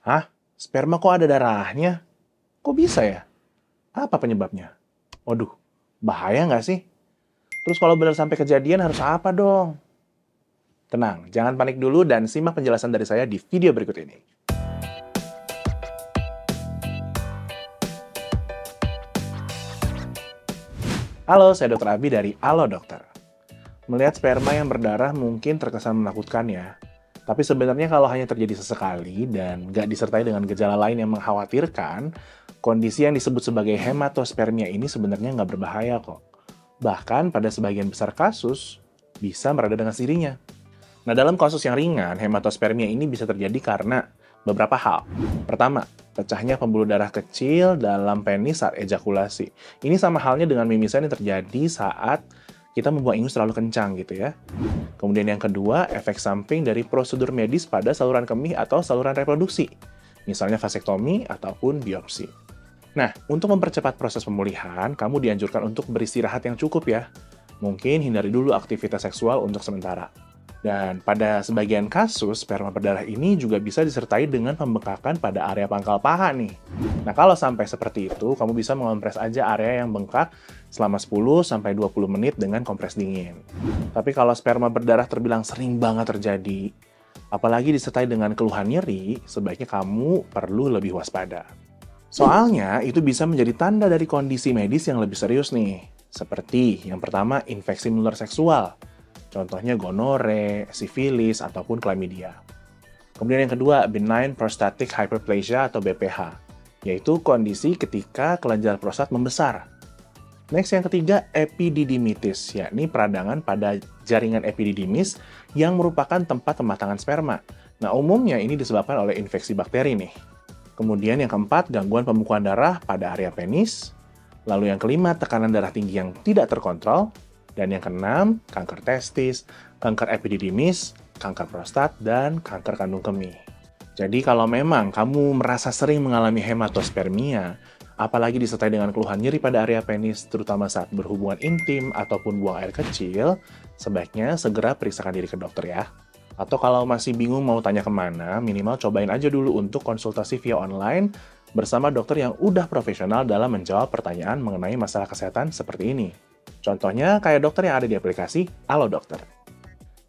Hah? Sperma kok ada darahnya? Kok bisa ya? Apa penyebabnya? Waduh, bahaya nggak sih? Terus kalau benar sampai kejadian harus apa dong? Tenang, jangan panik dulu dan simak penjelasan dari saya di video berikut ini. Halo, saya Dr. Abi dari Halo Dokter. Melihat sperma yang berdarah mungkin terkesan menakutkan ya. Tapi sebenarnya kalau hanya terjadi sesekali dan nggak disertai dengan gejala lain yang mengkhawatirkan, kondisi yang disebut sebagai hematospermia ini sebenarnya nggak berbahaya kok. Bahkan pada sebagian besar kasus, bisa mereda dengan sendirinya. Nah, dalam kasus yang ringan, hematospermia ini bisa terjadi karena beberapa hal. Pertama, pecahnya pembuluh darah kecil dalam penis saat ejakulasi. Ini sama halnya dengan mimisan yang terjadi saat kita membuang ingus terlalu kencang gitu ya. Kemudian yang kedua, efek samping dari prosedur medis pada saluran kemih atau saluran reproduksi. Misalnya vasektomi ataupun biopsi. Nah, untuk mempercepat proses pemulihan, kamu dianjurkan untuk beristirahat yang cukup ya. Mungkin hindari dulu aktivitas seksual untuk sementara. Dan pada sebagian kasus, sperma berdarah ini juga bisa disertai dengan pembengkakan pada area pangkal paha nih. Nah, kalau sampai seperti itu, kamu bisa mengompres aja area yang bengkak selama 10-20 menit dengan kompres dingin. Tapi kalau sperma berdarah terbilang sering banget terjadi, apalagi disertai dengan keluhan nyeri, sebaiknya kamu perlu lebih waspada. Soalnya, itu bisa menjadi tanda dari kondisi medis yang lebih serius nih. Seperti yang pertama, infeksi menular seksual. Contohnya gonore, sifilis, ataupun chlamydia. Kemudian yang kedua, benign prostatic hyperplasia atau BPH, yaitu kondisi ketika kelenjar prostat membesar. Next, yang ketiga, epididymitis, yakni peradangan pada jaringan epididymis yang merupakan tempat pematangan sperma. Nah, umumnya ini disebabkan oleh infeksi bakteri nih. Kemudian yang keempat, gangguan pembekuan darah pada area penis. Lalu yang kelima, tekanan darah tinggi yang tidak terkontrol. Dan yang keenam, kanker testis, kanker epididymis, kanker prostat, dan kanker kandung kemih. Jadi kalau memang kamu merasa sering mengalami hematospermia, apalagi disertai dengan keluhan nyeri pada area penis, terutama saat berhubungan intim ataupun buang air kecil, sebaiknya segera periksakan diri ke dokter ya. Atau kalau masih bingung mau tanya kemana, minimal cobain aja dulu untuk konsultasi via online bersama dokter yang udah profesional dalam menjawab pertanyaan mengenai masalah kesehatan seperti ini. Contohnya kayak dokter yang ada di aplikasi Halo Dokter.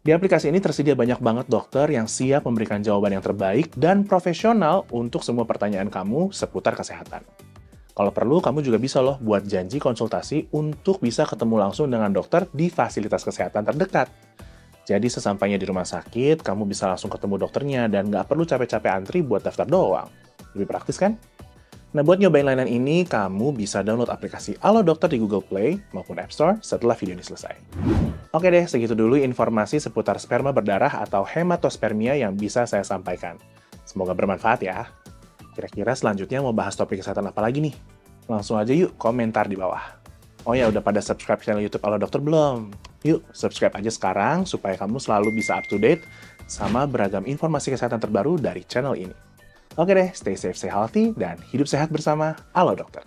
Di aplikasi ini tersedia banyak banget dokter yang siap memberikan jawaban yang terbaik dan profesional untuk semua pertanyaan kamu seputar kesehatan. Kalau perlu, kamu juga bisa loh buat janji konsultasi untuk bisa ketemu langsung dengan dokter di fasilitas kesehatan terdekat. Jadi sesampainya di rumah sakit, kamu bisa langsung ketemu dokternya dan nggak perlu capek-capek antri buat daftar doang. Lebih praktis kan? Nah, buat nyobain layanan ini, kamu bisa download aplikasi Halo Dokter di Google Play maupun App Store setelah video ini selesai. Oke deh, segitu dulu informasi seputar sperma berdarah atau hematospermia yang bisa saya sampaikan. Semoga bermanfaat ya. Kira-kira selanjutnya mau bahas topik kesehatan apa lagi nih? Langsung aja yuk komentar di bawah. Oh ya, udah pada subscribe channel YouTube Halo Dokter belum? Yuk, subscribe aja sekarang supaya kamu selalu bisa up to date sama beragam informasi kesehatan terbaru dari channel ini. Oke deh, stay safe, stay healthy, dan hidup sehat bersama Halo Dokter.